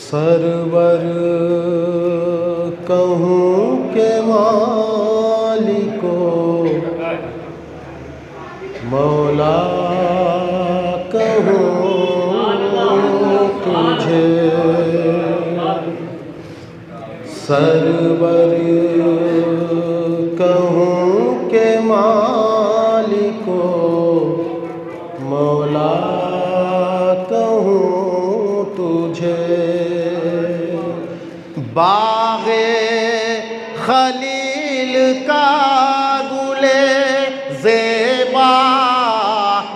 سرور کہوں کہ مالکو مولا کہوں تجھے، سرور کہوں کہ مالکو مولا کہوں تجھے، باغ خلیل کا گلے زیبا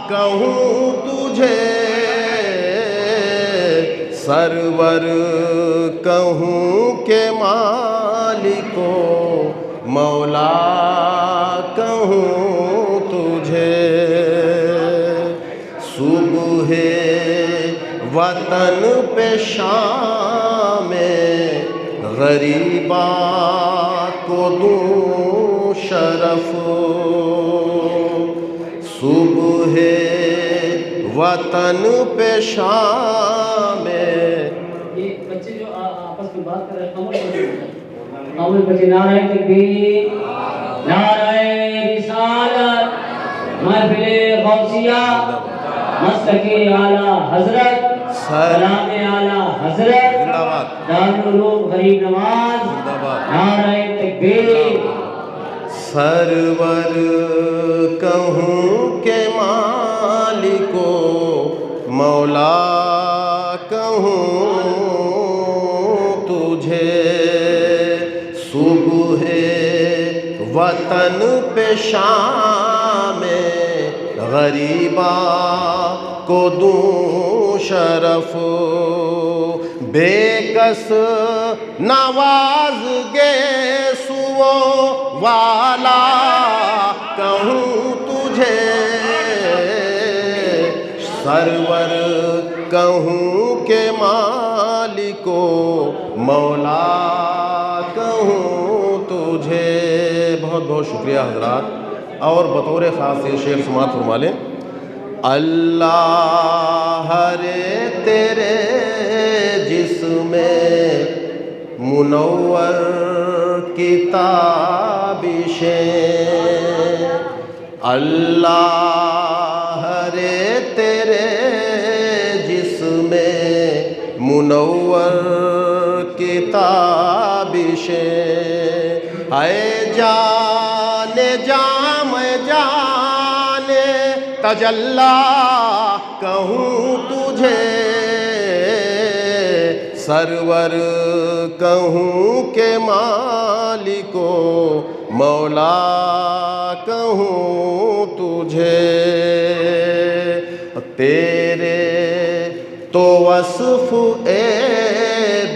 کہوں تجھے، سرور کہوں کہ مالکو مولا کہوں تجھے، صبح وطن پہ شام غریبا کو دوں شرف، صبح وطن پہ شام بچے جو آپس میں بات کر رہے ہیں خاموش بچے، نعرہ تکبیر، نعرہ رسالت، محفل غوثیہ، مستقی اعلیٰ حضرت، سلام اعلیٰ حضرت، دارالعلوم غریب نواز، نعرہ تکبیر۔ سرور کہوں کہ مالکو مولا کہوں تجھے، صبح وطن پہ شام غریبا کو دوں شرف، بے کس نواز گے سو والا کہوں تجھے، سرور کہوں کہ مالکو مولا کہوں تجھے۔ بہت بہت شکریہ حضرات، اور بطور خاص یہ شعر سماعت فرما لیں۔ اللہ رے تیرے جسم منور کی تابشیں، اللہ رے تیرے جسم منور کی تابشیں، اے جان جام جان تجلی کہوں تجھے، سرور کہوں کہ مالکو مولا کہوں تجھے، تیرے تو وصف عیب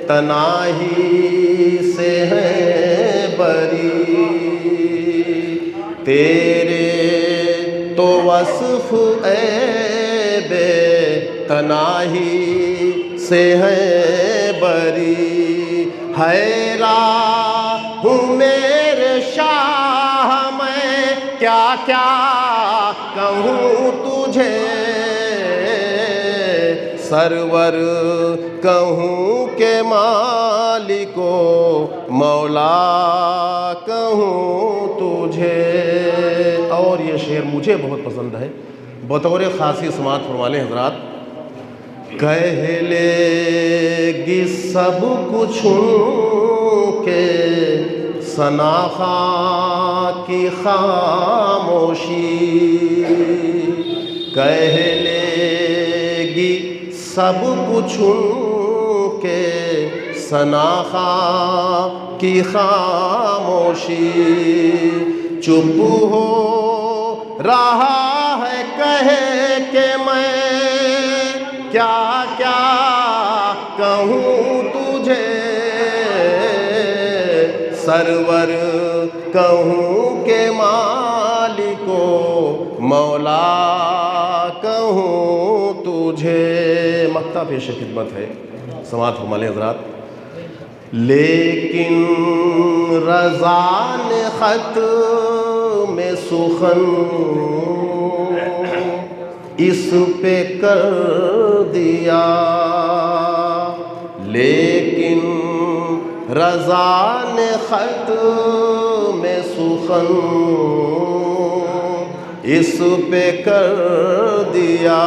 تناہی سے ہے بری، تیرے تو وصف عیب تناہی سے ہے بری، حیران ہوں میرے شاہ میں کیا کیا کہوں تجھے، سرور کہوں کہ مالکو مولا کہوں تجھے۔ اور یہ شعر مجھے بہت پسند ہے، بطور خاصی سماعت فرما لیں حضرات۔ کہہ لے گی سب کچھ کے ثنا خاں کی خاموشی، کہہ لے گی سب کچھ کے ثنا خاں کی خاموشی، چپ ہو رہا ہے کہے کہ میں کیا کیا کہوں تجھے، سرور کہوں کہ مالکو مولا کہوں تجھے۔ مقطع پیش خدمت ہے، سماعت فرما لیں حضرات۔ لیکن رضا نے خط میں سخن اس پہ کر دیا لیکن رضا نے خط میں سخن اس پہ کر دیا،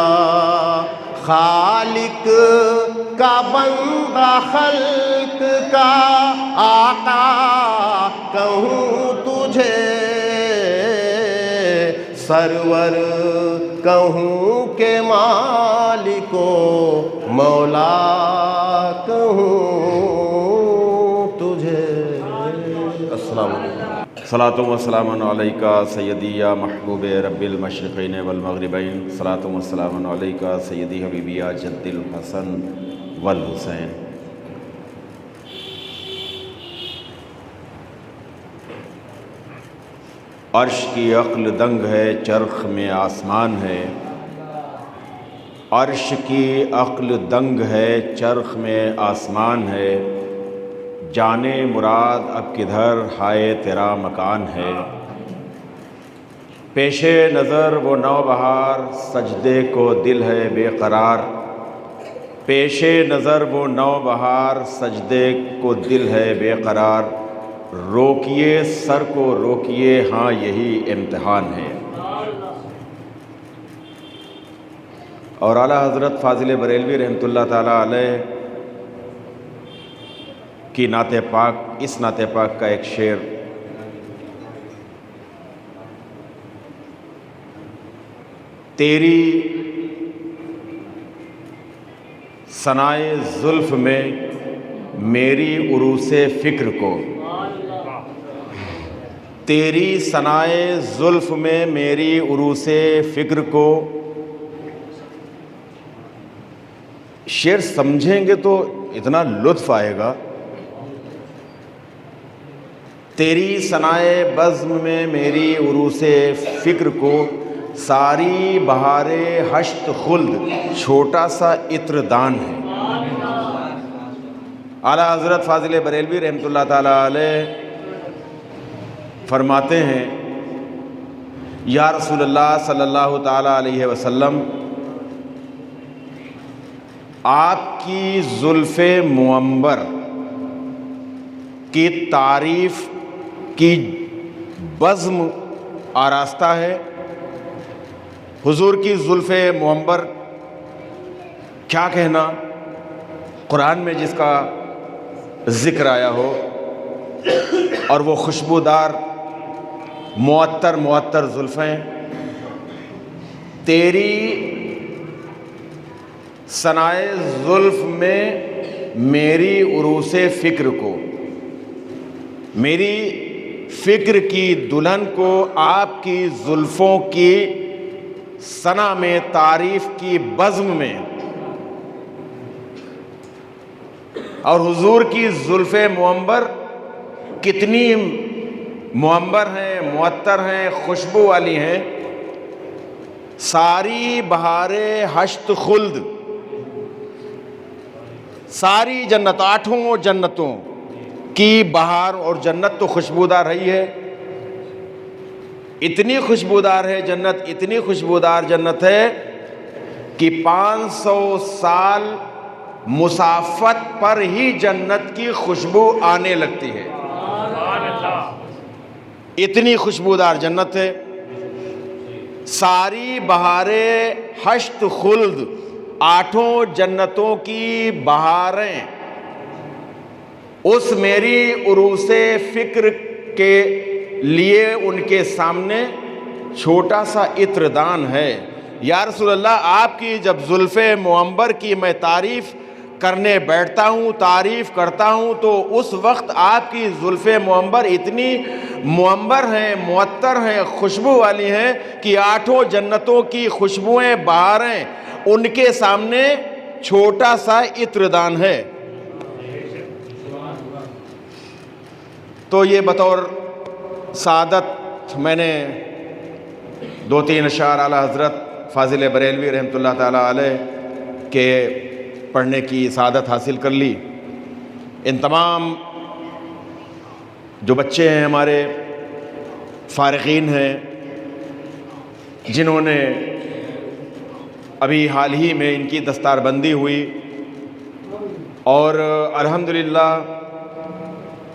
خالق کا بندہ خلق کا آقا کہوں تجھے، سرور کہوں کہ مالک و مولا کہوں تجھے۔ السلام علیکم۔ صلاۃ و سلام علیکہ سیدی یا محبوب رب المشرقین والمغربین، صلاۃ و سلام علیکہ سیدی حبیبی یا جد الحسن والحسین۔ عرش کی عقل دنگ ہے، چرخ میں آسمان ہے، عرش کی عقل دنگ ہے، چرخ میں آسمان ہے، جانے مراد اب کدھر ہائے تیرا مکان ہے، پیش نظر وہ نوبہار سجدے کو دل ہے بے قرار، پیش نظر وہ نوبہار سجدے کو دل ہے بے قرار، روکیے سر کو روکیے ہاں یہی امتحان ہے۔ اور اعلیٰ حضرت فاضل بریلوی رحمۃ اللہ تعالیٰ علیہ کی نعت پاک، اس نعت پاک کا ایک شعر تیری ثنائے زلف میں میری عروس فکر کو، تیری ثنائے زلف میں میری عروس فکر کو، شعر سمجھیں گے تو اتنا لطف آئے گا، تیری ثنائے بزم میں میری عروس فکر کو، ساری بہار ہشت خلد چھوٹا سا عطر دان ہے۔ اعلیٰ حضرت فاضل بریلوی رحمۃ اللہ تعالیٰ علیہ فرماتے ہیں، یا رسول اللہ صلی اللہ تعالیٰ علیہ وسلم، آپ کی زلف معنبر کی تعریف کی بزم آراستہ ہے۔ حضور کی زلف معنبر کیا کہنا، قرآن میں جس کا ذکر آیا ہو، اور وہ خوشبودار معطر زلفیں، تیری ثنائے زلف میں میری عروس فکر کو، میری فکر کی دلہن کو آپ کی زلفوں کی ثنا میں، تعریف کی بزم میں، اور حضور کی زلف معنبر کتنی معنبر ہیں، معطر ہیں، خوشبو والی ہیں، ساری بہار ہشت خلد، ساری جنت، آٹھوں جنتوں کی بہار اور جنت تو خوشبودار رہی ہے، اتنی خوشبودار ہے جنت، اتنی خوشبودار جنت ہے کہ 500 سال مسافت پر ہی جنت کی خوشبو آنے لگتی ہے، اتنی خوشبودار جنت ہے۔ ساری بہار ہشت خلد، آٹھوں جنتوں کی بہاریں اس میری عروس فکر کے لیے ان کے سامنے چھوٹا سا عطر دان ہے۔ یا رسول اللہ، آپ کی جب زلف معنبر کی میں تعریف کرنے بیٹھتا ہوں، تعریف کرتا ہوں، تو اس وقت آپ کی زلف معنبر اتنی معنبر ہیں، معطر ہیں، خوشبو والی ہیں کہ آٹھوں جنتوں کی خوشبوئیں، بہاریں ان کے سامنے چھوٹا سا عطر دان ہے۔ تو یہ بطور سعادت میں نے 2-3 اشعار اعلیٰ حضرت فاضل بریلوی رحمۃ اللہ تعالیٰ علیہ کے پڑھنے کی سعادت حاصل کر لی۔ ان تمام جو بچے ہیں ہمارے، فارغین ہیں، جنہوں نے ابھی حال ہی میں ان کی دستار بندی ہوئی، اور الحمدللہ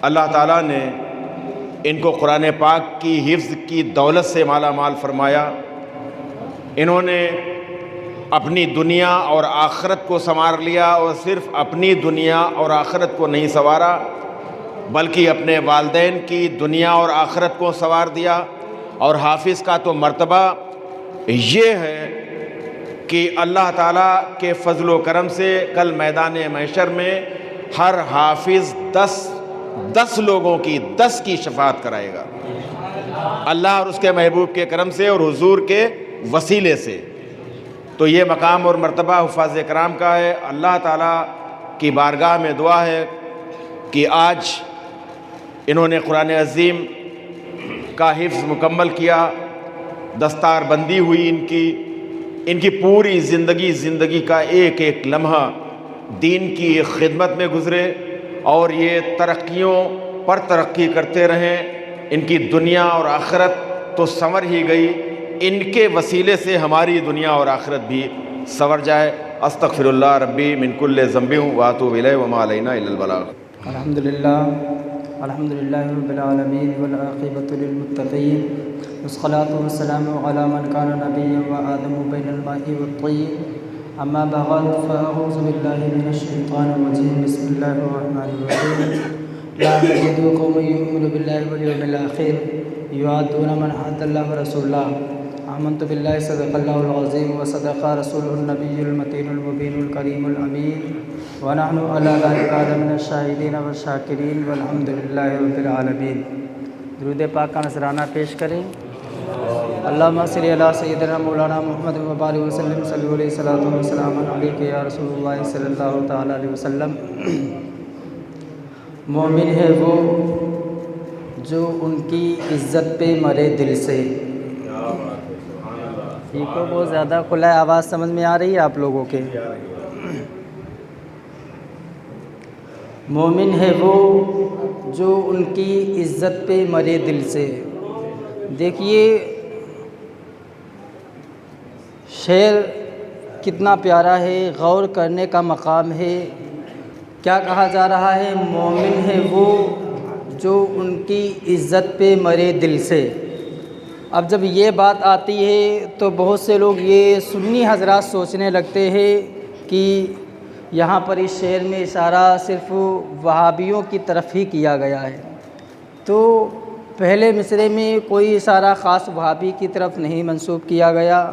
اللہ تعالیٰ نے ان کو قرآن پاک کی حفظ کی دولت سے مالا مال فرمایا۔ انہوں نے اپنی دنیا اور آخرت کو سنوار لیا، اور صرف اپنی دنیا اور آخرت کو نہیں سنوارا بلکہ اپنے والدین کی دنیا اور آخرت کو سنوار دیا۔ اور حافظ کا تو مرتبہ یہ ہے کہ اللہ تعالیٰ کے فضل و کرم سے کل میدان محشر میں ہر حافظ 10 لوگوں کی 10 کی شفاعت کرائے گا، اللہ اور اس کے محبوب کے کرم سے اور حضور کے وسیلے سے۔ تو یہ مقام اور مرتبہ حفاظ کرام کا ہے۔ اللہ تعالیٰ کی بارگاہ میں دعا ہے کہ آج انہوں نے قرآن عظیم کا حفظ مکمل کیا، دستار بندی ہوئی ان کی پوری زندگی کا ایک ایک لمحہ دین کی خدمت میں گزرے، اور یہ ترقیوں پر ترقی کرتے رہیں۔ ان کی دنیا اور آخرت تو سنور ہی گئی، ان کے وسیلے سے ہماری دنیا اور آخرت بھی سنور جائے۔ استغفر اللہ ربی من کل ذنب واتوب الیہ وما علینا الا البلاغ۔ الحمدللہ رب العالمین والعاقبۃ للمتقین والصلاة والسلام علی من کان نبیا وآدم بین الماء والطین، اما بعد فاعوذ باللہ من الشیطان الرجیم، بسم اللہ الرحمن الرحیم۔ لا تجد قوما یؤمنون باللہ والیوم الآخر یوادون من حاد اللہ ورسولہ، آمنت باللہ صدق اللہ العظیم وصدق رسولہ النبی المتین المبین الکریم الامین، ونحن علی ذلک من الشاہدین والشاکرین والحمد للہ رب العالمین۔ درود پاک کا نذرانہ پیش کریں۔ اللہم صلی علی سیدنا مولانا محمد وبارک وسلم، صلی علیہ الصلاۃ والسلام علیک یا رسول اللہ صلی اللہ تعالیٰ علیہ وسلم۔ مومن ہے وہ جو ان کی عزت پہ مرے دل سے۔ ٹھیک ہو، بہت زیادہ کھلا ہے، آواز سمجھ میں آ رہی ہے آپ لوگوں کے؟ مومن ہے وہ جو ان کی عزت پہ مرے دل سے۔ دیکھیے شعر کتنا پیارا ہے، غور کرنے کا مقام ہے۔ کیا کہا جا رہا ہے؟ مومن ہے وہ جو ان کی عزت پہ مرے دل سے۔ اب جب یہ بات آتی ہے تو بہت سے لوگ یہ سنی حضرات سوچنے لگتے ہیں کہ یہاں پر اس شعر میں اشارہ صرف وہابیوں کی طرف ہی کیا گیا ہے۔ تو پہلے مصرعے میں کوئی اشارہ خاص وہابی کی طرف نہیں منسوب کیا گیا،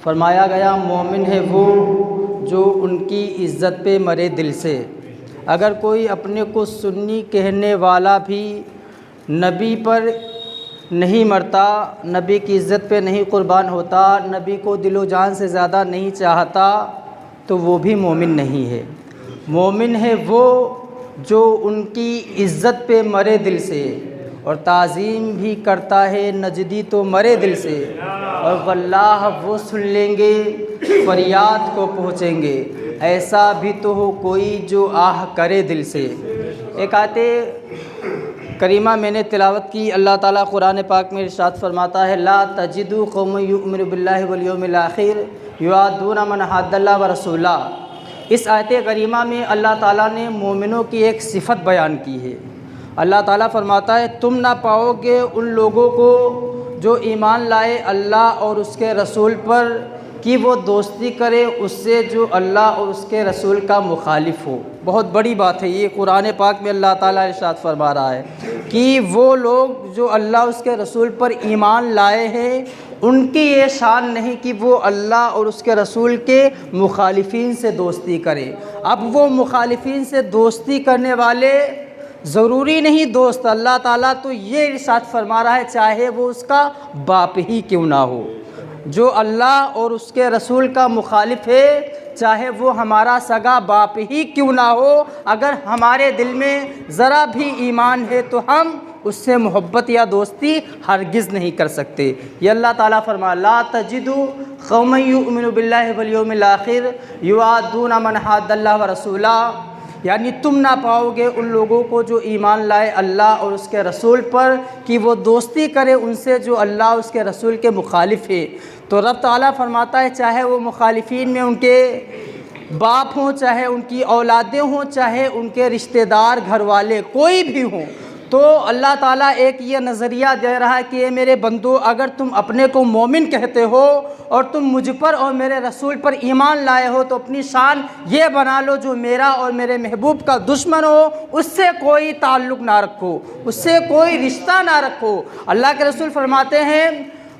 فرمایا گیا مومن ہے وہ جو ان کی عزت پہ مرے دل سے۔ اگر کوئی اپنے کو سنی کہنے والا بھی نبی پر نہیں مرتا، نبی کی عزت پہ نہیں قربان ہوتا، نبی کو دل و جان سے زیادہ نہیں چاہتا، تو وہ بھی مومن نہیں ہے۔ مومن ہے وہ جو ان کی عزت پہ مرے دل سے، اور تعظیم بھی کرتا ہے نجدی تو مرے دل سے، اور واللہ وہ سن لیں گے فریاد کو پہنچیں گے، ایسا بھی تو ہو کوئی جو آہ کرے دل سے۔ ایک آیت کریمہ میں نے تلاوت کی، اللہ تعالیٰ قرآن پاک میں ارشاد فرماتا ہے لا تجد قوم یؤمن باللہ والیوم الآخر یوادون من حاد اللہ ورسولہ۔ اس آیت کریمہ میں اللہ تعالیٰ نے مومنوں کی ایک صفت بیان کی ہے۔ اللہ تعالیٰ فرماتا ہے تم نہ پاؤ گے ان لوگوں کو جو ایمان لائے اللہ اور اس کے رسول پر کہ وہ دوستی کرے اس سے جو اللہ اور اس کے رسول کا مخالف ہو۔ بہت بڑی بات ہے یہ، قرآن پاک میں اللہ تعالیٰ ارشاد فرما رہا ہے کہ وہ لوگ جو اللہ اس کے رسول پر ایمان لائے ہیں ان کی یہ شان نہیں کہ وہ اللہ اور اس کے رسول کے مخالفین سے دوستی کرے۔ اب وہ مخالفین سے دوستی کرنے والے ضروری نہیں دوست، اللہ تعالیٰ تو یہ ارشاد فرما رہا ہے چاہے وہ اس کا باپ ہی کیوں نہ ہو، جو اللہ اور اس کے رسول کا مخالف ہے چاہے وہ ہمارا سگا باپ ہی کیوں نہ ہو، اگر ہمارے دل میں ذرا بھی ایمان ہے تو ہم اس سے محبت یا دوستی ہرگز نہیں کر سکتے۔ یہ اللہ تعالیٰ فرمایا لا تجدوا قوما یؤمنون باللہ والیوم الآخر یوادون من حاد اللہ ورسولہ، یعنی تم نہ پاؤ گے ان لوگوں کو جو ایمان لائے اللہ اور اس کے رسول پر کہ وہ دوستی کرے ان سے جو اللہ اور اس کے رسول کے مخالف ہے۔ تو رب تعالیٰ فرماتا ہے چاہے وہ مخالفین میں ان کے باپ ہوں، چاہے ان کی اولادیں ہوں، چاہے ان کے رشتہ دار گھر والے کوئی بھی ہوں، تو اللہ تعالیٰ ایک یہ نظریہ دے رہا ہے کہ اے میرے بندو، اگر تم اپنے کو مومن کہتے ہو اور تم مجھ پر اور میرے رسول پر ایمان لائے ہو تو اپنی شان یہ بنا لو جو میرا اور میرے محبوب کا دشمن ہو اس سے کوئی تعلق نہ رکھو، اس سے کوئی رشتہ نہ رکھو۔ اللہ کے رسول فرماتے ہیں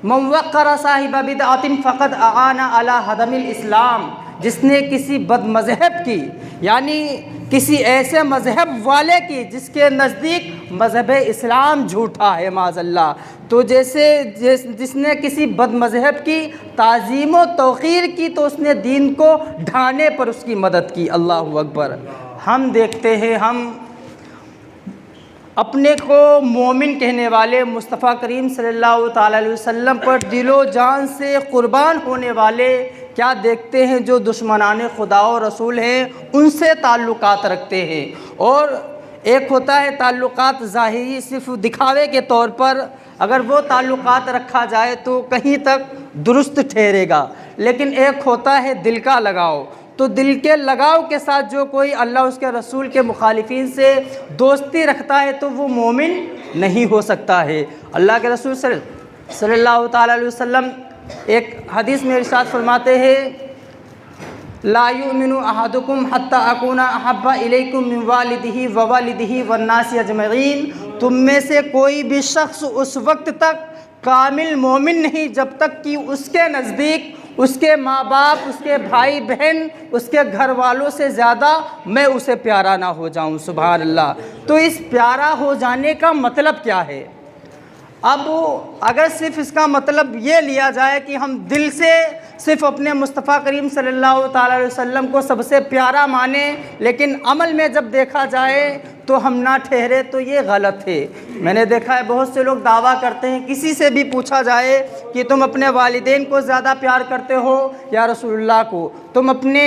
من وقر صاحب بدعۃ فقد اعان علی ہدم الاسلام، جس نے کسی بد مذہب کی، یعنی کسی ایسے مذہب والے کی جس کے نزدیک مذہب اسلام جھوٹا ہے معاذ اللہ، تو جس نے کسی بد مذہب کی تعظیم و توقیر کی تو اس نے دین کو ڈھانے پر اس کی مدد کی۔ اللہ اکبر۔ ہم دیکھتے ہیں، ہم اپنے کو مومن کہنے والے مصطفیٰ کریم صلی اللہ تعالیٰ علیہ وسلم پر دل و جان سے قربان ہونے والے کیا دیکھتے ہیں جو دشمنان خدا و رسول ہیں ان سے تعلقات رکھتے ہیں، اور ایک ہوتا ہے تعلقات ظاہری صرف دکھاوے کے طور پر، اگر وہ تعلقات رکھا جائے تو کہیں تک درست ٹھہرے گا، لیکن ایک ہوتا ہے دل کا لگاؤ، تو دل کے لگاؤ کے ساتھ جو کوئی اللہ اس کے رسول کے مخالفین سے دوستی رکھتا ہے تو وہ مومن نہیں ہو سکتا ہے۔ اللہ کے رسول صلی اللہ تعالیٰ علیہ وسلم ایک حدیث میں ارشاد فرماتے ہیں لا یؤمن احدکم حتی اکون احب الیکم من والدہ ووالدہ والناس اجمعین، تم میں سے کوئی بھی شخص اس وقت تک کامل مومن نہیں جب تک کہ اس کے نزدیک اس کے ماں باپ، اس کے بھائی بہن، اس کے گھر والوں سے زیادہ میں اسے پیارا نہ ہو جاؤں۔ سبحان اللہ۔ تو اس پیارا ہو جانے کا مطلب کیا ہے؟ اب اگر صرف اس کا مطلب یہ لیا جائے کہ ہم دل سے صرف اپنے مصطفیٰ کریم صلی اللہ تعالیٰ علیہ وسلم کو سب سے پیارا مانیں لیکن عمل میں جب دیکھا جائے تو ہم نہ ٹھہرے تو یہ غلط ہے۔ میں نے دیکھا ہے بہت سے لوگ دعویٰ کرتے ہیں، کسی سے بھی پوچھا جائے کہ تم اپنے والدین کو زیادہ پیار کرتے ہو یا رسول اللہ کو، تم اپنے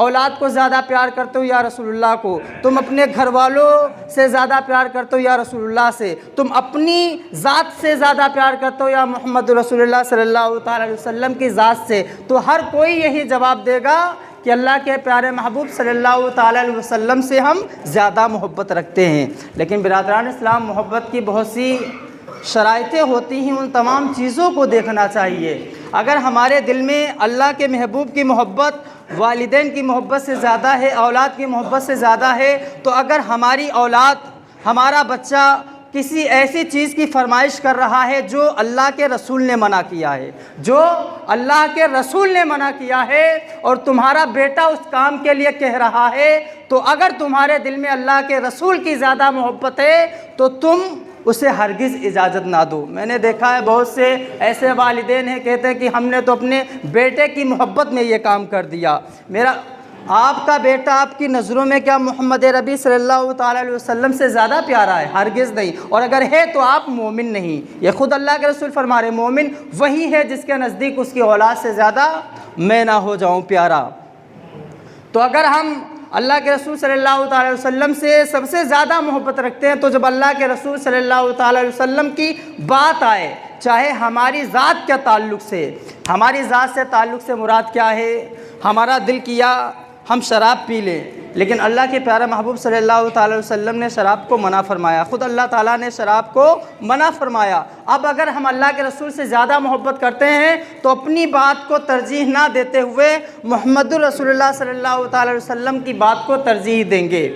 اولاد کو زیادہ پیار کرتے ہو یا رسول اللہ کو، تم اپنے گھر والوں سے زیادہ پیار کرتے ہو یا رسول اللہ سے، تم اپنی ذات سے زیادہ پیار کرتے ہو یا محمد رسول اللہ صلی اللہ تعالیٰ علیہ وسلم کی ذات سے، تو ہر کوئی یہی جواب دے گا کہ اللہ کے پیارے محبوب صلی اللہ تعالیٰ علیہ وسلم سے ہم زیادہ محبت رکھتے ہیں۔ لیکن برادران اسلام، محبت کی بہت سی شرائطیں ہوتی ہیں، ان تمام چیزوں کو دیکھنا چاہیے۔ اگر ہمارے دل میں اللہ کے محبوب کی محبت، والدین کی محبت سے زیادہ ہے، اولاد کی محبت سے زیادہ ہے، تو اگر ہماری اولاد، ہمارا بچہ کسی ایسی چیز کی فرمائش کر رہا ہے جو اللہ کے رسول نے منع کیا ہے، جو اللہ کے رسول نے منع کیا ہے، اور تمہارا بیٹا اس کام کے لیے کہہ رہا ہے، تو اگر تمہارے دل میں اللہ کے رسول کی زیادہ محبت ہے تو تم اسے ہرگز اجازت نہ دو۔ میں نے دیکھا ہے بہت سے ایسے والدین ہیں کہتے ہیں کہ ہم نے تو اپنے بیٹے کی محبت میں یہ کام کر دیا۔ آپ کا بیٹا آپ کی نظروں میں کیا محمد ربی صلی اللہ تعالیٰ علیہ وسلم سے زیادہ پیارا ہے؟ ہرگز نہیں، اور اگر ہے تو آپ مومن نہیں۔ یہ خود اللہ کے رسول فرما رہے مومن وہی ہے جس کے نزدیک اس کی اولاد سے زیادہ میں نہ ہو جاؤں پیارا۔ تو اگر ہم اللہ کے رسول صلی اللہ تعالیٰ علیہ وسلم سے سب سے زیادہ محبت رکھتے ہیں تو جب اللہ کے رسول صلی اللہ تعالیٰ علیہ وسلم کی بات آئے، چاہے ہماری ذات کے تعلق سے، ہماری ذات سے تعلق سے مراد کیا ہے؟ ہمارا دل کیا ہم شراب پی لیں، لیکن اللہ کے پیارے محبوب صلی اللہ تعالیٰ علیہ وسلم نے شراب کو منع فرمایا، خود اللہ تعالیٰ نے شراب کو منع فرمایا۔ اب اگر ہم اللہ کے رسول سے زیادہ محبت کرتے ہیں تو اپنی بات کو ترجیح نہ دیتے ہوئے محمد رسول اللہ صلی اللہ تعالیٰ علیہ وسلم کی بات کو ترجیح دیں گے۔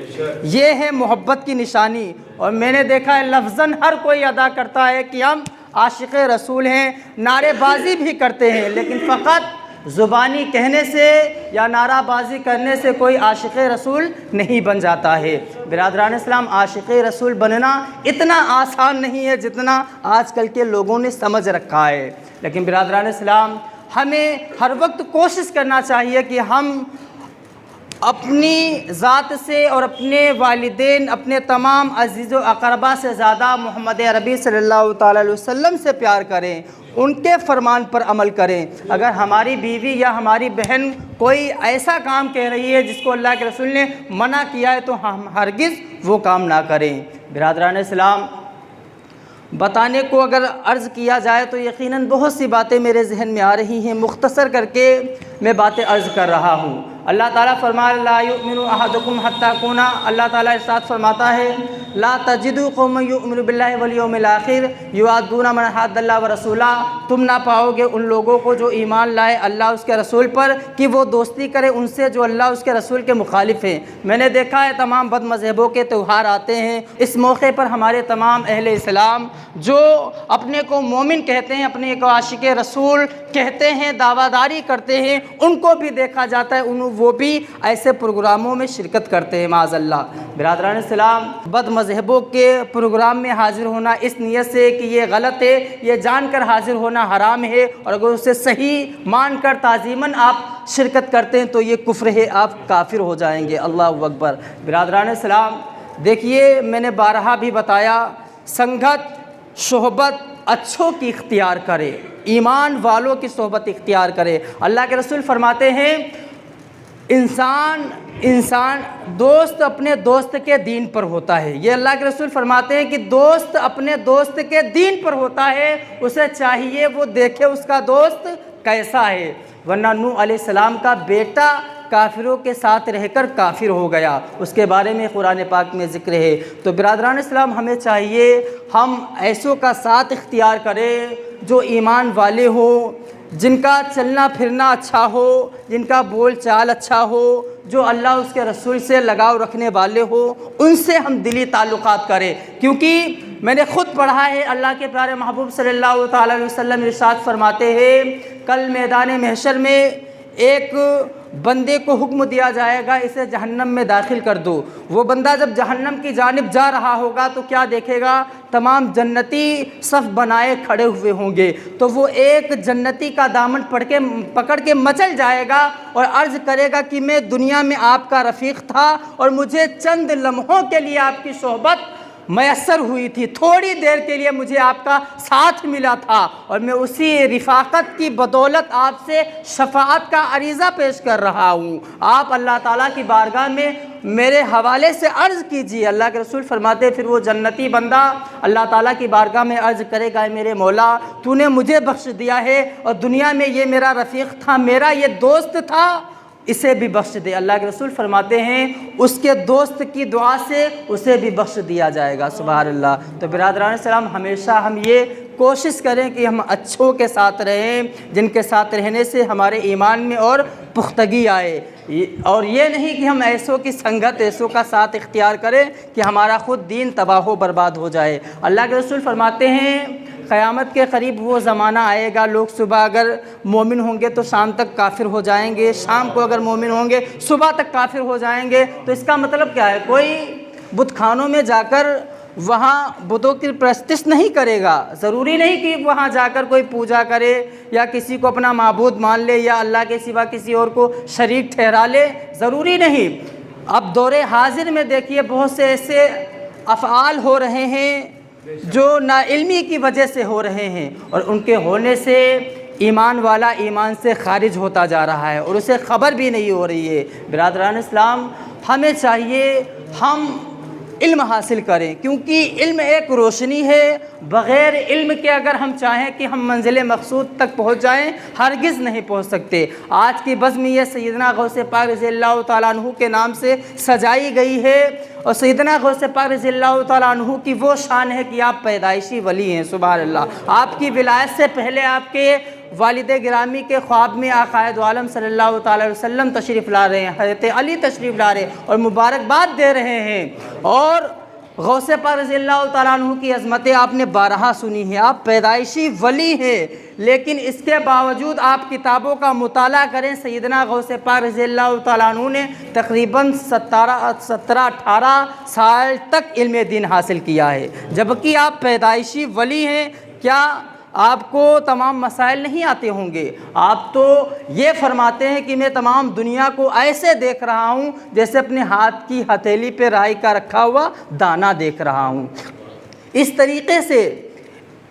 یہ ہے محبت کی نشانی۔ اور میں نے دیکھا ہے لفظاً ہر کوئی ادا کرتا ہے کہ ہم عاشق رسول ہیں، نعرے بازی بھی کرتے ہیں، لیکن فقط زبانی کہنے سے یا نعرہ بازی کرنے سے کوئی عاشق رسول نہیں بن جاتا ہے۔ برادران اسلام، عاشق رسول بننا اتنا آسان نہیں ہے جتنا آج کل کے لوگوں نے سمجھ رکھا ہے۔ لیکن برادران اسلام، ہمیں ہر وقت کوشش کرنا چاہیے کہ ہم اپنی ذات سے اور اپنے والدین، اپنے تمام عزیز و اقربا سے زیادہ محمد عربی صلی اللہ تعالیٰ علیہ وسلم سے پیار کریں، ان کے فرمان پر عمل کریں۔ اگر ہماری بیوی یا ہماری بہن کوئی ایسا کام کہہ رہی ہے جس کو اللہ کے رسول نے منع کیا ہے تو ہم ہرگز وہ کام نہ کریں۔ برادران اسلام، بتانے کو اگر عرض کیا جائے تو یقیناً بہت سی باتیں میرے ذہن میں آ رہی ہیں، مختصر کر کے میں باتیں عرض کر رہا ہوں۔ اللہ تعالیٰ فرمایا لا یؤمن احدکم حتی یکون، اللہ تعالیٰ ارشاد فرماتا ہے لا تجدوا قوما یؤمنون باللہ والیوم الآخر یوادون من حاد اللہ ورسولہ، تم نہ پاؤ گے ان لوگوں کو جو ایمان لائے اللہ اس کے رسول پر کہ وہ دوستی کرے ان سے جو اللہ اس کے رسول کے مخالف ہیں۔ میں نے دیکھا ہے تمام بد مذہبوں کے تہوار آتے ہیں، اس موقع پر ہمارے تمام اہل اسلام جو اپنے کو مومن کہتے ہیں، اپنے کو عاشق رسول کہتے ہیں، دعویٰ داری کرتے ہیں، ان کو بھی دیکھا جاتا ہے وہ بھی ایسے پروگراموں میں شرکت کرتے ہیں معاذ اللہ۔ برادران اسلام، بد مذہبوں کے پروگرام میں حاضر ہونا اس نیت سے کہ یہ غلط ہے، یہ جان کر حاضر ہونا حرام ہے، اور اگر اسے صحیح مان کر تعظیماً آپ شرکت کرتے ہیں تو یہ کفر ہے، آپ کافر ہو جائیں گے۔ اللہ اکبر۔ برادران اسلام، دیکھیے میں نے بارہا بھی بتایا، سنگت صحبت اچھوں کی اختیار کرے، ایمان والوں کی صحبت اختیار کرے۔ اللہ کے رسول فرماتے ہیں انسان دوست اپنے دوست کے دین پر ہوتا ہے، یہ اللہ کے رسول فرماتے ہیں کہ دوست اپنے دوست کے دین پر ہوتا ہے، اسے چاہیے وہ دیکھے اس کا دوست کیسا ہے، ورنہ نوح علیہ السلام کا بیٹا کافروں کے ساتھ رہ کر کافر ہو گیا، اس کے بارے میں قرآن پاک میں ذکر ہے۔ تو برادران اسلام، ہمیں چاہیے ہم ایسوں کا ساتھ اختیار کریں جو ایمان والے ہوں، جن کا چلنا پھرنا اچھا ہو، جن کا بول چال اچھا ہو، جو اللہ اس کے رسول سے لگاؤ رکھنے والے ہو، ان سے ہم دلی تعلقات کریں، کیونکہ میں نے خود پڑھا ہے اللہ کے پیارے محبوب صلی اللہ تعالی علیہ وسلم ارشاد فرماتے ہیں کل میدان محشر میں ایک بندے کو حکم دیا جائے گا اسے جہنم میں داخل کر دو، وہ بندہ جب جہنم کی جانب جا رہا ہوگا تو کیا دیکھے گا؟ تمام جنتی صف بنائے کھڑے ہوئے ہوں گے، تو وہ ایک جنتی کا دامن پکڑ کے مچل جائے گا اور عرض کرے گا کہ میں دنیا میں آپ کا رفیق تھا اور مجھے چند لمحوں کے لیے آپ کی صحبت میسر ہوئی تھی، تھوڑی دیر کے لیے مجھے آپ کا ساتھ ملا تھا، اور میں اسی رفاقت کی بدولت آپ سے شفاعت کا عریضہ پیش کر رہا ہوں، آپ اللہ تعالیٰ کی بارگاہ میں میرے حوالے سے عرض کیجیے۔ اللہ کے رسول فرماتے پھر وہ جنتی بندہ اللہ تعالیٰ کی بارگاہ میں عرض کرے گا میرے مولا تو نے مجھے بخش دیا ہے، اور دنیا میں یہ میرا رفیق تھا، میرا یہ دوست تھا، اسے بھی بخش دے۔ اللہ کے رسول فرماتے ہیں اس کے دوست کی دعا سے اسے بھی بخش دیا جائے گا، سبحان اللہ۔ تو برادران اسلام، ہمیشہ ہم یہ کوشش کریں کہ ہم اچھوں کے ساتھ رہیں، جن کے ساتھ رہنے سے ہمارے ایمان میں اور پختگی آئے، اور یہ نہیں کہ ہم ایسوں کی سنگت، ایسوں کا ساتھ اختیار کریں کہ ہمارا خود دین تباہ و برباد ہو جائے۔ اللہ کے رسول فرماتے ہیں قیامت کے قریب وہ زمانہ آئے گا، لوگ صبح اگر مومن ہوں گے تو شام تک کافر ہو جائیں گے، شام کو اگر مومن ہوں گے صبح تک کافر ہو جائیں گے۔ تو اس کا مطلب کیا ہے؟ کوئی بت خانوں میں جا کر وہاں بتوں کی پرستش نہیں کرے گا، ضروری نہیں کہ وہاں جا کر کوئی پوجا کرے یا کسی کو اپنا معبود مان لے یا اللہ کے سوا کسی اور کو شریک ٹھہرا لے، ضروری نہیں۔ اب دور حاضر میں دیکھیے بہت سے ایسے افعال ہو رہے ہیں جو نا علمی کی وجہ سے ہو رہے ہیں، اور ان کے ہونے سے ایمان والا ایمان سے خارج ہوتا جا رہا ہے اور اسے خبر بھی نہیں ہو رہی ہے۔ برادران اسلام، ہمیں چاہیے ہم علم حاصل کریں، کیونکہ علم ایک روشنی ہے، بغیر علم کے اگر ہم چاہیں کہ ہم منزل مقصود تک پہنچ جائیں ہرگز نہیں پہنچ سکتے۔ آج کی بزم یہ سیدنا غوث پاک رضی اللہ تعالیٰ عنہ کے نام سے سجائی گئی ہے، اور سیدنا غوث پاک رضی اللہ تعالیٰ عنہ کی وہ شان ہے کہ آپ پیدائشی ولی ہیں، سبحان اللہ۔ آپ کی ولایت سے پہلے آپ کے والد گرامی کے خواب میں آقا دو عالم صلی اللہ تعالی علیہ وسلم تشریف لا رہے ہیں، حضرت علی تشریف لا رہے ہیں اور مبارکباد دے رہے ہیں، اور غوث پاک رضی اللہ تعالیٰ عنہ کی عظمتیں آپ نے بارہا سنی ہیں، آپ پیدائشی ولی ہیں، لیکن اس کے باوجود آپ کتابوں کا مطالعہ کریں، سیدنا غوث پاک رضی اللہ تعالیٰ عنہ نے تقریباً 17-18 سال تک علم دین حاصل کیا ہے، جبکہ آپ پیدائشی ولی ہیں۔ کیا آپ کو تمام مسائل نہیں آتے ہوں گے؟ آپ تو یہ فرماتے ہیں کہ میں تمام دنیا کو ایسے دیکھ رہا ہوں جیسے اپنے ہاتھ کی ہتھیلی پہ رائی کا رکھا ہوا دانہ دیکھ رہا ہوں۔ اس طریقے سے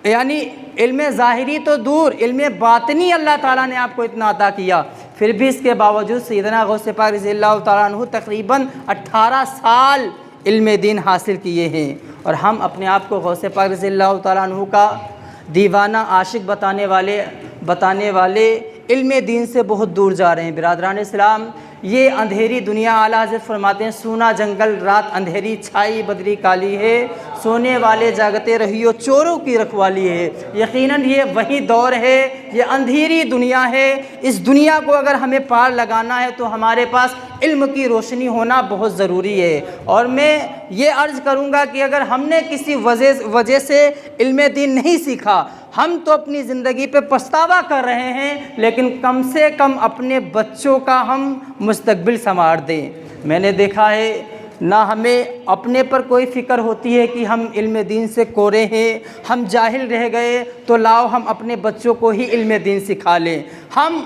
یعنی علم ظاہری تو دور، علم باطنی اللہ تعالیٰ نے آپ کو اتنا عطا کیا، پھر بھی اس کے باوجود سیدنا غوث پاک رضی اللہ تعالیٰ عنہ تقریباً 18 سال علم دین حاصل کیے ہیں، اور ہم اپنے آپ کو غوث پاک رضی اللہ تعالیٰ عنہ کا دیوانہ عاشق بتانے والے علم دین سے بہت دور جا رہے ہیں۔ برادران اسلام، یہ اندھیری دنیا اعلیٰ حضرت فرماتے ہیں سونا جنگل رات اندھیری چھائی بدری کالی ہے، سونے والے جاگتے رہیو چوروں کی رکھوالی ہے۔ یقیناً یہ وہی دور ہے، یہ اندھیری دنیا ہے۔ اس دنیا کو اگر ہمیں پار لگانا ہے تو ہمارے پاس علم کی روشنی ہونا بہت ضروری ہے۔ اور میں یہ عرض کروں گا کہ اگر ہم نے کسی وجہ سے علم دین نہیں سیکھا، ہم تو اپنی زندگی پہ پچھتاوا کر رہے ہیں، لیکن کم سے کم اپنے بچوں کا ہم مستقبل سنوار دیں۔ میں نے دیکھا ہے نہ ہمیں اپنے پر کوئی فکر ہوتی ہے کہ ہم علم دین سے کورے ہیں، ہم جاہل رہ گئے تو لاؤ ہم اپنے بچوں کو ہی علم دین سکھا لیں۔ ہم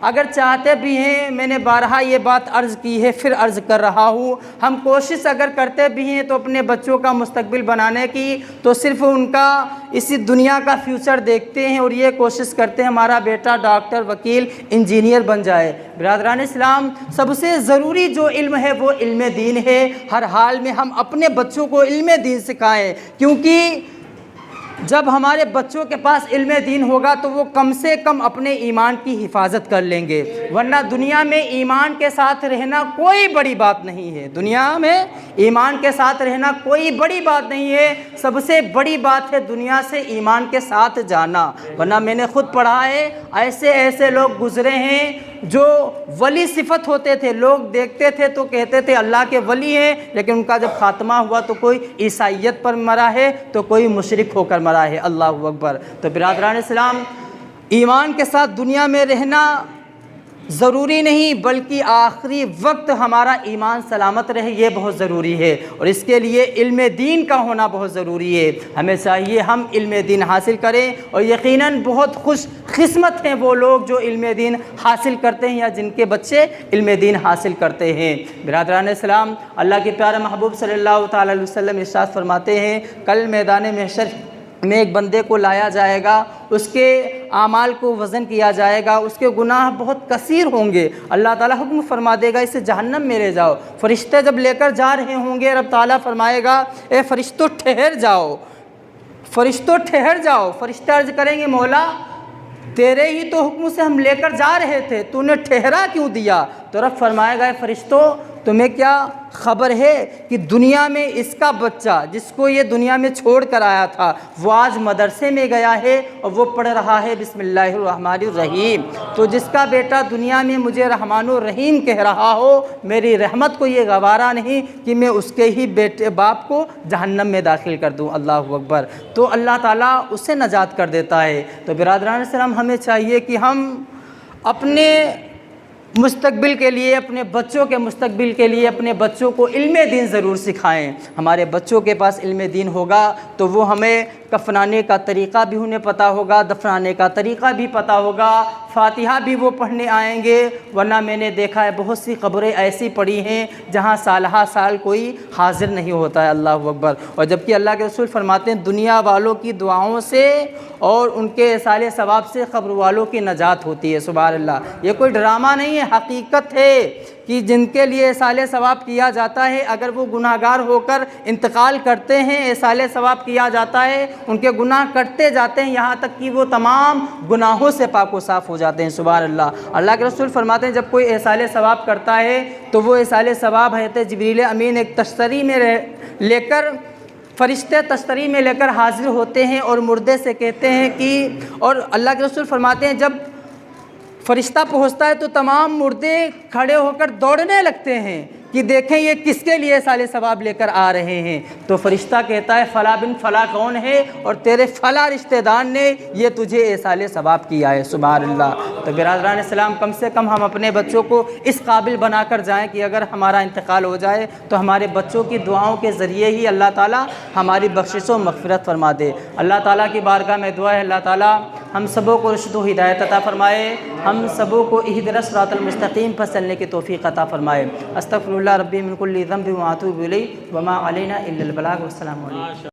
اگر چاہتے بھی ہیں، میں نے بارہا یہ بات عرض کی ہے، پھر عرض کر رہا ہوں، ہم کوشش اگر کرتے بھی ہیں تو اپنے بچوں کا مستقبل بنانے کی تو صرف ان کا اسی دنیا کا فیوچر دیکھتے ہیں اور یہ کوشش کرتے ہیں ہمارا بیٹا ڈاکٹر، وکیل، انجینئر بن جائے۔ برادران اسلام، سب سے ضروری جو علم ہے وہ علم دین ہے۔ ہر حال میں ہم اپنے بچوں کو علم دین سکھائیں، کیونکہ جب ہمارے بچوں کے پاس علم دین ہوگا تو وہ کم سے کم اپنے ایمان کی حفاظت کر لیں گے، ورنہ دنیا میں ایمان کے ساتھ رہنا کوئی بڑی بات نہیں ہے۔ دنیا میں ایمان کے ساتھ رہنا کوئی بڑی بات نہیں ہے، سب سے بڑی بات ہے دنیا سے ایمان کے ساتھ جانا۔ ورنہ میں نے خود پڑھا ہے، ایسے لوگ گزرے ہیں جو ولی صفت ہوتے تھے، لوگ دیکھتے تھے تو کہتے تھے اللہ کے ولی ہیں، لیکن ان کا جب خاتمہ ہوا تو کوئی عیسائیت پر مرا ہے تو کوئی مشرک ہو کر مرا ہے۔ اللہ اکبر۔ تو برادران اسلام، ایمان کے ساتھ دنیا میں رہنا ضروری نہیں بلکہ آخری وقت ہمارا ایمان سلامت رہے یہ بہت ضروری ہے، اور اس کے لیے علم دین کا ہونا بہت ضروری ہے۔ ہمیں چاہیے ہم علم دین حاصل کریں، اور یقیناً بہت خوش قسمت ہیں وہ لوگ جو علم دین حاصل کرتے ہیں یا جن کے بچے علم دین حاصل کرتے ہیں۔ برادران اسلام، اللہ کے پیارے محبوب صلی اللہ تعالی علیہ وسلم ارشاد فرماتے ہیں کل میدان محشر میں ایک بندے کو لایا جائے گا، اس کے اعمال کو وزن کیا جائے گا، اس کے گناہ بہت کثیر ہوں گے، اللہ تعالیٰ حکم فرما دے گا اسے جہنم میں لے جاؤ۔ فرشتے جب لے کر جا رہے ہوں گے، رب تعالیٰ فرمائے گا اے فرشتوں ٹھہر جاؤ، فرشتوں ٹھہر جاؤ۔ فرشتے عرض کریں گے مولا تیرے ہی تو حکم سے ہم لے کر جا رہے تھے، تو نے ٹھہرا کیوں دیا؟ تو رب فرمائے گا اے فرشتوں تمہیں کیا خبر ہے کہ دنیا میں اس کا بچہ جس کو یہ دنیا میں چھوڑ کر آیا تھا وہ آج مدرسے میں گیا ہے اور وہ پڑھ رہا ہے بسم اللہ الرحمن الرحیم۔ تو جس کا بیٹا دنیا میں مجھے رحمان الرحیم کہہ رہا ہو، میری رحمت کو یہ گوارا نہیں کہ میں اس کے ہی بیٹے باپ کو جہنم میں داخل کر دوں۔ اللہ اکبر۔ تو اللہ تعالیٰ اسے نجات کر دیتا ہے۔ تو برادران اسلام، ہمیں چاہیے کہ ہم اپنے مستقبل کے لیے، اپنے بچوں کے مستقبل کے لیے اپنے بچوں کو علم دین ضرور سکھائیں۔ ہمارے بچوں کے پاس علم دین ہوگا تو وہ ہمیں کفنانے کا طریقہ بھی انہیں پتہ ہوگا، دفنانے کا طریقہ بھی پتہ ہوگا، فاتحہ بھی وہ پڑھنے آئیں گے۔ ورنہ میں نے دیکھا ہے بہت سی قبریں ایسی پڑی ہیں جہاں سالہ سال کوئی حاضر نہیں ہوتا ہے۔ اللہ اکبر۔ اور جبکہ اللہ کے رسول فرماتے ہیں دنیا والوں کی دعاؤں سے اور ان کے اصال ثواب سے قبر والوں کی نجات ہوتی ہے۔ سبحان اللہ۔ یہ کوئی ڈرامہ نہیں ہے، حقیقت ہے کہ جن کے لیے اصال ثواب کیا جاتا ہے اگر وہ گناہ گار ہو کر انتقال کرتے ہیں، اصال ثواب کیا جاتا ہے، ان کے گناہ کٹتے جاتے ہیں یہاں تک کہ وہ تمام گناہوں سے پاک و صاف ہو جاتے ہیں۔ سبحان اللہ۔ اللہ کے رسول فرماتے ہیں جب کوئی اصال ثواب کرتا ہے تو وہ اصال ثواب حضرت جبریل امین ایک تشتری میں لے کر، فرشتے تشتری میں لے کر حاضر ہوتے ہیں اور مردے سے کہتے ہیں کہ، اور اللہ کے رسول فرماتے ہیں جب فرشتہ پہنچتا ہے تو تمام مردے کھڑے ہو کر دوڑنے لگتے ہیں کہ دیکھیں یہ کس کے لیے اصال ثواب لے کر آ رہے ہیں۔ تو فرشتہ کہتا ہے فلاں بن فلاں کون ہے، اور تیرے فلاں رشتہ دار نے یہ تجھے اصال ثواب کیا ہے۔ سبحان اللہ۔ تو برادران اسلام، کم سے کم ہم اپنے بچوں کو اس قابل بنا کر جائیں کہ اگر ہمارا انتقال ہو جائے تو ہمارے بچوں کی دعاؤں کے ذریعے ہی اللہ تعالیٰ ہماری بخشش و مغفرت فرما دے۔ اللہ تعالیٰ کی بارگاہ میں دعا ہے اللہ تعالیٰ ہم سبوں کو رشد و ہدایت عطا فرمائے، ہم سبوں کو اہدنا الصراط المستقیم پر چلنے کی توفیق عطا فرمائے۔ استغفر اللہ ربی من کل ذنب واتوب الیہ وما علینا الا البلاغ۔ والسلام علیکم۔